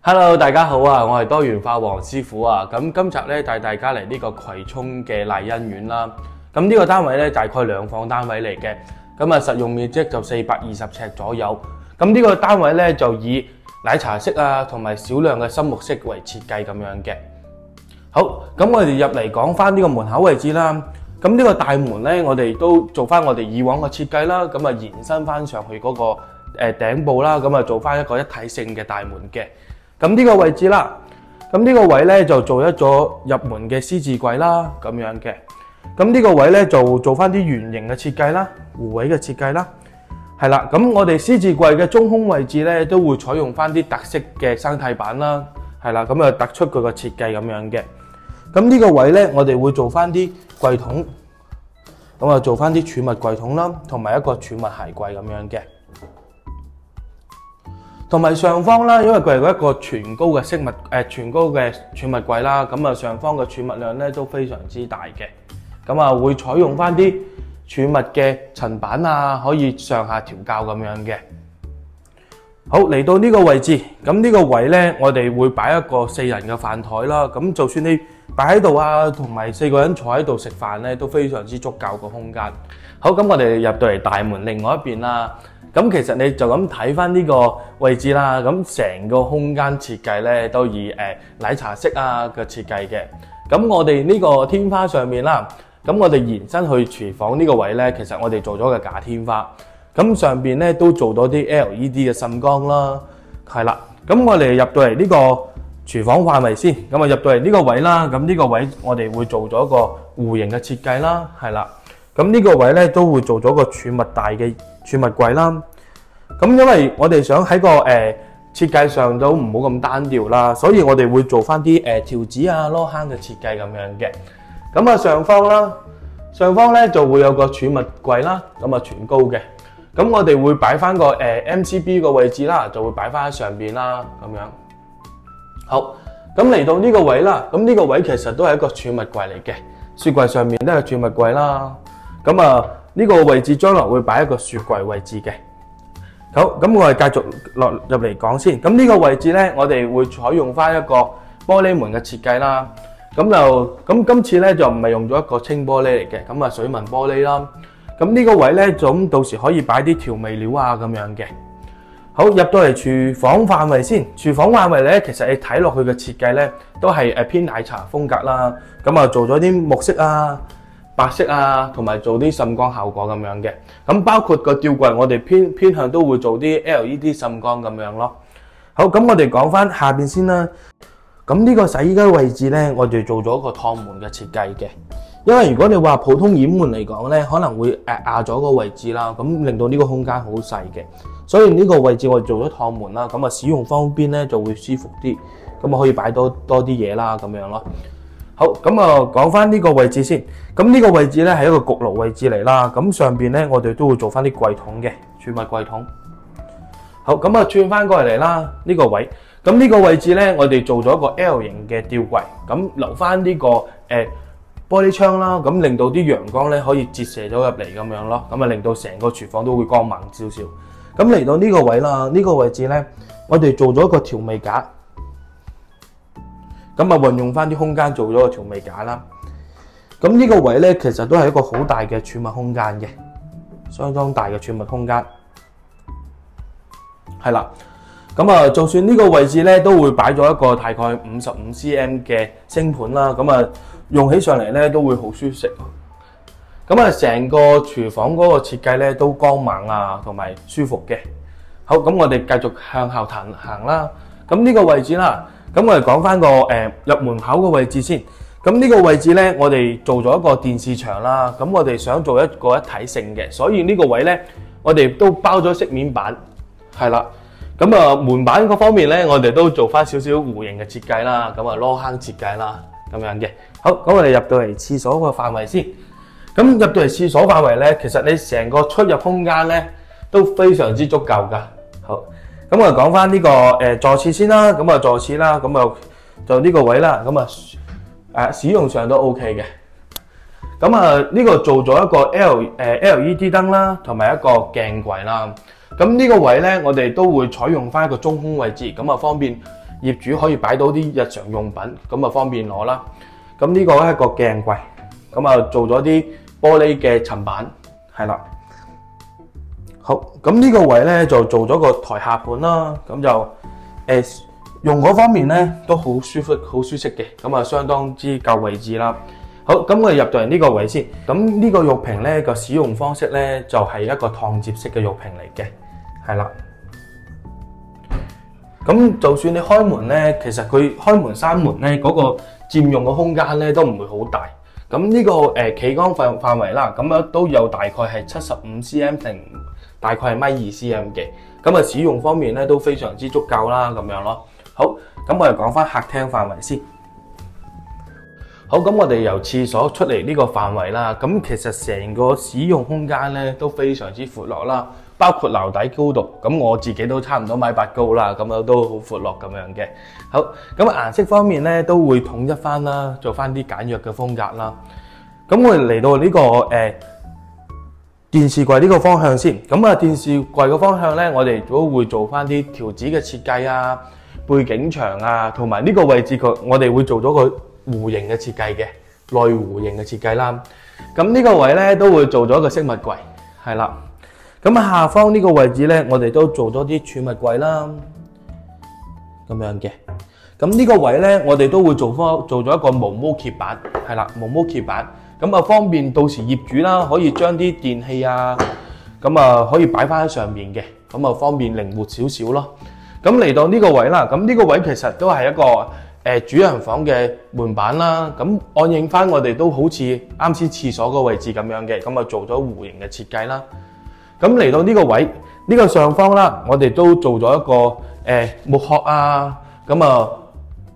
Hello， 大家好啊！我係多元化黃師傅啊。咁今集咧帶大家嚟呢個葵涌嘅麗欣苑啦。咁呢個單位咧大概2房單位嚟嘅，咁啊實用面積就420尺左右。咁呢個單位咧就以奶茶式啊同埋少量嘅深綠色為設計咁樣嘅。好，咁我哋入嚟講翻呢個門口位置啦。咁呢個大門咧，我哋都做翻我哋以往嘅設計啦。咁啊延伸翻上去嗰個頂部啦，咁啊做翻一個一體性嘅大門嘅。咁呢個位置啦，咁呢個位咧就做一咗入門嘅獅字櫃啦，咁樣嘅。咁呢個位咧就做翻啲圓形嘅設計啦，弧位嘅設計啦，係啦。咁我哋獅字櫃嘅中空位置咧都會採用翻啲特色嘅生態板啦，係啦。咁啊突出佢個設計咁樣嘅。咁呢個位咧我哋會做翻啲櫃桶，咁啊做翻啲儲物櫃桶啦，同埋一個儲物鞋櫃咁樣嘅。同埋上方啦，因為佢係一個全高嘅全高嘅儲物櫃啦，咁啊上方嘅儲物量咧都非常之大嘅，咁啊會採用翻啲儲物嘅層板啊，可以上下調校咁樣嘅。好，嚟到呢個位置，咁呢個位咧，我哋會擺一個4人嘅飯台啦，咁就算你擺喺度啊，同埋4個人坐喺度食飯咧，都非常之足夠個空間。好，咁我哋入到嚟大門另外一邊啦。咁其實你就咁睇翻呢個位置啦，咁成個空間設計咧都以奶茶式啊嘅設計嘅。咁我哋呢個天花上面啦，咁我哋延伸去廚房呢個位咧，其實我哋做咗個假天花，咁上邊咧都做到啲 LED 嘅滲光啦，係啦。咁我哋入到嚟呢個廚房範圍先，咁啊入到嚟呢個位啦，咁呢個位我哋會做咗個弧形嘅設計啦，係啦。咁呢個位咧都會做咗個儲物大嘅儲物櫃啦。咁因為我哋想喺個設計上都唔好咁單調啦，所以我哋會做翻啲條子啊、攞坑嘅設計咁樣嘅。咁啊上方咧就會有個儲物櫃啦，咁啊全高嘅。咁我哋會擺翻個MCB 個位置啦，就會擺翻喺上邊啦，咁樣。好，咁嚟到呢個位啦，咁呢個位其實都係一個儲物櫃嚟嘅，雪櫃上面都係儲物櫃啦。咁啊呢個位置將來會擺一個雪櫃位置嘅。好，咁我哋繼續落入嚟講先。咁呢個位置咧，我哋會採用翻一個玻璃門嘅設計啦。咁今次咧就唔係用咗一個清玻璃嚟嘅，咁啊水紋玻璃啦。咁呢個位咧，咁到時可以擺啲調味料啊咁樣嘅。好，入到嚟廚房範圍先。廚房範圍咧，其實你睇落去嘅設計咧，都係偏奶茶風格啦。咁啊做咗啲木色啊、白色啊，同埋做啲滲光效果咁樣嘅。咁包括個吊櫃，我哋偏向都會做啲 LED 滲光咁樣咯。好，咁我哋講翻下邊先啦。咁呢個洗衣機位置咧，我哋做咗個趟門嘅設計嘅。因為如果你話普通掩門嚟講咧，可能會壓咗個位置啦，咁令到呢個空間好細嘅。所以呢個位置我哋做咗趟門啦，咁啊使用方便咧就會舒服啲，咁啊可以擺多啲嘢啦咁樣咯。好，咁啊講翻呢個位置先。咁呢個位置咧係一個焗爐位置嚟啦。咁上邊咧我哋都會做翻啲櫃桶嘅儲物櫃桶。好，咁啊轉翻過嚟啦呢個位。咁呢個位置咧我哋做咗一個 L 型嘅吊櫃，咁留翻呢個玻璃窗啦，咁令到啲陽光咧可以折射咗入嚟咁樣咯。咁啊令到成個廚房都會光猛少少。咁嚟到呢個位啦，呢個位置咧我哋做咗一個調味架。咁啊運用翻啲空間做咗個調味架啦。咁呢個位咧其實都係一個好大嘅儲物空間嘅，相當大嘅儲物空間。係啦，咁啊就算呢個位置咧都會擺咗一個大概55cm 嘅星盤啦。咁啊用起上嚟咧都會好舒適。咁啊成個廚房嗰個設計咧都光猛啊，同埋舒服嘅。好，咁我哋繼續向後行啦。咁呢個位置啦。咁我哋講翻個入門口嘅位置先。咁呢個位置咧，我哋做咗一個電視牆啦。咁我哋想做一個一體性嘅，所以呢個位咧，我哋都包咗飾面板，係啦。咁啊門板嗰方面咧，我哋都做翻少少弧形嘅設計啦。咁啊攞坑設計啦，咁樣嘅。好，咁我哋入到嚟廁所個範圍先。咁入到嚟廁所範圍咧，其實你成個出入空間咧都非常之足夠㗎。好。咁我哋講翻呢個坐廁先啦，咁啊坐廁啦，咁啊就呢個位啦，咁啊使用上都 OK 嘅。咁啊呢個做咗一個 LED 燈啦，同埋一個鏡櫃啦。咁呢個位咧，我哋都會採用翻一個中空位置，咁啊方便業主可以擺到啲日常用品，咁啊方便攞啦。咁呢個係一個鏡櫃，咁啊做咗啲玻璃嘅層板，係啦。好，咁呢個位咧就做咗個台下盤啦，咁就用嗰方面咧都好舒服、好舒適嘅，咁啊相當之夠位置啦。好，咁我哋入到嚟呢個位先，咁呢個浴屏咧個使用方式咧就係一個趟接式嘅浴屏嚟嘅，係啦。咁就算你開門咧，其實佢開門閂門咧嗰個佔用嘅空間咧都唔會好大。咁呢個企缸範圍啦，咁樣都有大概係75cm 定大概係1.2cm 嘅。咁啊使用方面咧都非常之足夠啦，咁樣咯。好，咁我哋講翻客廳範圍先。好，咁我哋由廁所出嚟呢個範圍啦，咁其實成個使用空間咧都非常之闊落啦，包括樓底高度，咁我自己都差唔多1.8米高啦，咁樣都好闊落咁樣嘅。好，咁顏色方面咧都會統一翻啦，做翻啲簡約嘅風格啦。咁我哋嚟到呢個電視櫃呢個方向先，咁啊電視櫃嘅方向咧，我哋都會做翻啲條紙嘅設計啊、背景牆啊，同埋呢個位置我哋會做咗個弧形嘅設計嘅，內弧形嘅設計啦。咁呢個位咧都會做咗一個飾物櫃，係啦。咁下方呢個位置咧，我哋都做咗啲儲物櫃啦，咁樣嘅。咁呢個位咧，我哋都會做咗一個毛毛揭板，係啦，毛毛揭板。咁啊方便到時業主啦，可以將啲電器啊，咁啊可以擺翻喺上面嘅，咁啊方便靈活少少咯。咁嚟到呢個位啦，咁呢個位其實都係一個主人房嘅門板啦，咁按應翻我哋都好似啱先廁所個位置咁樣嘅，咁啊做咗弧形嘅設計啦。咁嚟到呢個位，呢個上方啦，我哋都做咗一個木殼啊，咁啊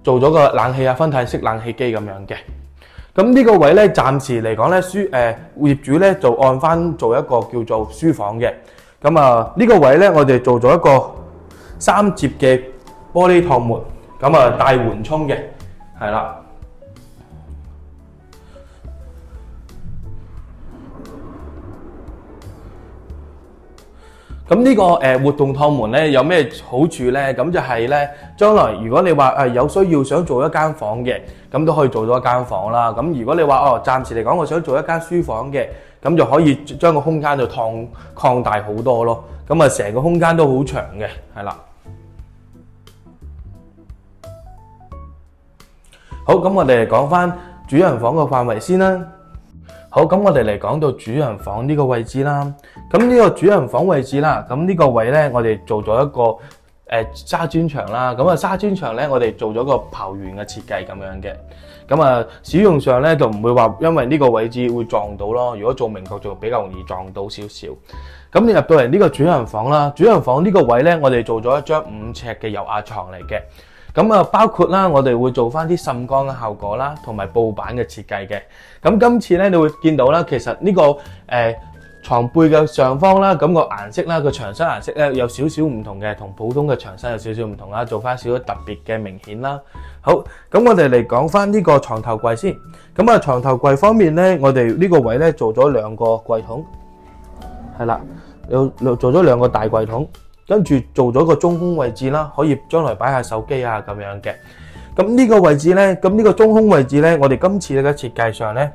做咗個冷氣啊，分體式冷氣機咁樣嘅。咁呢個位咧，暫時嚟講咧，業主咧就按翻做一個叫做書房嘅。咁啊呢個位咧，我哋做咗一個3節嘅玻璃趟門。咁啊，帶緩衝嘅，係啦。咁呢個活動趟門咧有咩好處咧？咁就係咧，將來如果你話有需要想做一間房嘅，咁都可以做咗一間房啦。咁如果你話暫時嚟講我想做一間書房嘅，咁就可以將個空間就擴大好多咯。咁啊，成個空間都好長嘅，係啦。好，咁我哋嚟講翻主人房嘅範圍先啦。好，咁我哋嚟講到主人房呢個位置啦。咁呢個主人房位置啦，咁呢個位咧，我哋做咗一個紗磚牆啦。咁啊，紗磚牆咧，我哋做咗個刨圓嘅設計咁樣嘅。咁啊，使用上咧就唔會話因為呢個位置會撞到咯。如果做明確就比較容易撞到少少。咁你入到嚟呢個主人房啦，主人房呢個位咧，我哋做咗一張5尺嘅油壓床嚟嘅。咁啊，包括啦，我哋會做翻啲滲光嘅效果啦，同埋布板嘅設計嘅。咁今次咧，你會見到啦，其實呢個床背嘅上方啦，咁個顏色啦，個牆身顏色咧有少少唔同嘅，同普通嘅牆身有少少唔同啦，做翻少少特別嘅明顯啦。好，咁我哋嚟講翻呢個床頭櫃先。咁啊，床頭櫃方面咧，我哋呢個位咧做咗2個櫃桶，係啦，做咗2個大櫃桶。跟住做咗個中空位置啦，可以將來擺下手機啊咁樣嘅。咁呢個位置咧，咁呢個中空位置咧，我哋今次嘅設計上咧，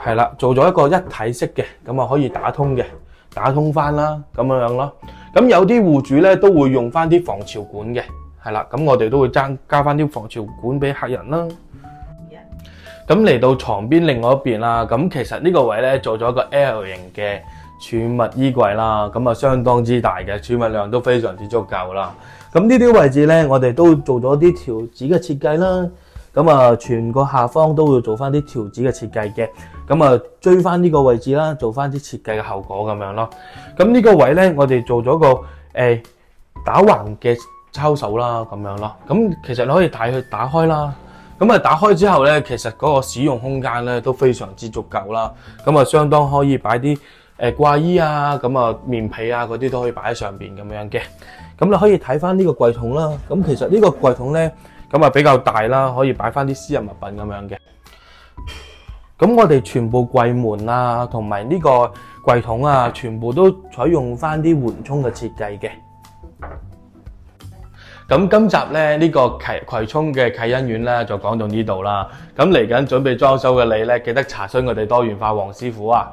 係啦，做咗一個一體式嘅，咁啊可以打通嘅，打通翻啦，咁樣咯。咁有啲戶主咧都會用翻啲防潮管嘅，係啦，咁我哋都會加翻啲防潮管俾客人啦。咁嚟到床邊另外一邊啦，咁其實呢個位咧做咗一個 L 型嘅儲物衣櫃啦，咁啊相當之大嘅，儲物量都非常之足夠啦。咁呢啲位置咧，我哋都做咗啲條紙嘅設計啦。咁啊，全個下方都會做翻啲條紙嘅設計嘅。咁啊，追翻呢個位置啦，做翻啲設計嘅效果咁樣咯。咁呢個位咧，我哋做咗個打橫嘅抽手啦，咁樣咯。咁其實你可以打開啦。咁啊，打開之後咧，其實嗰個使用空間咧都非常之足夠啦。咁啊，相當可以擺啲掛衣啊，咁啊棉被啊嗰啲都可以擺喺上邊咁樣嘅。咁你可以睇翻呢個櫃桶啦。咁其實呢個櫃桶咧，咁啊比較大啦，可以擺翻啲私人物品咁樣嘅。咁我哋全部櫃門啊，同埋呢個櫃桶啊，全部都採用翻啲緩衝嘅設計嘅。咁今集咧呢個葵涌嘅啟欣苑咧就講到呢度啦。咁嚟緊準備裝修嘅你咧，記得查詢我哋多元化黃師傅啊！